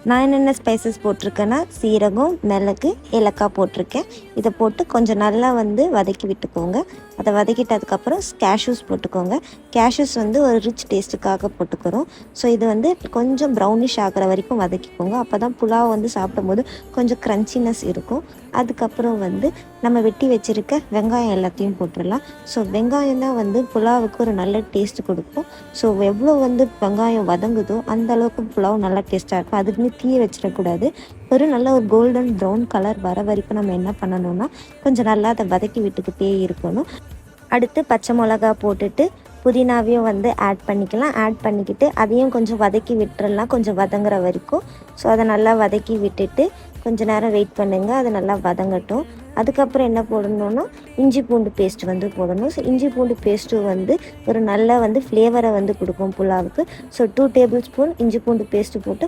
நான் என்னென்ன ஸ்பைசஸ் போட்டிருக்கேன்னா சீரகம், மிளகு, ஏலக்காய் போட்டிருக்கேன். இதை போட்டு கொஞ்சம் நல்லா வந்து வதக்கி விட்டுக்கோங்க. அதை வதக்கிட்டதுக்கப்புறம் கேஷ்யூஸ் போட்டுக்கோங்க. கேஷ்யூஸ் வந்து ஒரு ரிச் டேஸ்ட்டுக்காக போட்டுக்கிறோம். ஸோ இது வந்து கொஞ்சம் ப்ரௌனிஷ் ஆகிற வரைக்கும் வதக்கிக்கோங்க. அப்போ தான் புலாவ் வந்து சாப்பிடும்போது கொஞ்சம் க்ரன்ச்சினஸ் இருக்கும். அதுக்கப்புறம் வந்து நம்ம வெட்டி வச்சுருக்க வெங்காயம் எல்லாத்தையும் போட்டுடலாம். ஸோ வெங்காயம் தான் வந்து புலாவுக்கு ஒரு நல்ல டேஸ்ட்டு கொடுக்கும். ஸோ எவ்வளோ வந்து வெங்காயம் வதங்குதோ அந்த அளவுக்கு புலாவ் நல்லா டேஸ்ட்டாக இருக்கும். அதுக்குன்னு தீய வச்சிடக்கூடாது. ஒரு நல்ல ஒரு கோல்டன் ப்ரௌன் கலர் வர வரைக்கும் நம்ம என்ன பண்ணணும்னா கொஞ்சம் நல்லா அதை வதக்கி விட்டுக்கிட்டே இருக்கணும். அடுத்து பச்சை மிளகா போட்டுட்டு புதினாவையும் வந்து ஆட் பண்ணிக்கலாம். ஆட் பண்ணிக்கிட்டு அதையும் கொஞ்சம் வதக்கி விட்டுறலாம் கொஞ்சம் வதங்குற வரைக்கும். ஸோ அதை நல்லா வதக்கி விட்டுட்டு கொஞ்சம் நேரம் வெயிட் பண்ணுங்கள், அது நல்லா வதங்கட்டும். அதுக்கப்புறம் என்ன போடணும்னா இஞ்சி பூண்டு பேஸ்ட் வந்து போடணும். ஸோ இஞ்சி பூண்டு பேஸ்ட்டு வந்து ஒரு நல்ல வந்து ஃப்ளேவரை வந்து கொடுக்கும் புலாவுக்கு. ஸோ 2 டேபிள் ஸ்பூன் இஞ்சி பூண்டு பேஸ்ட்டு போட்டு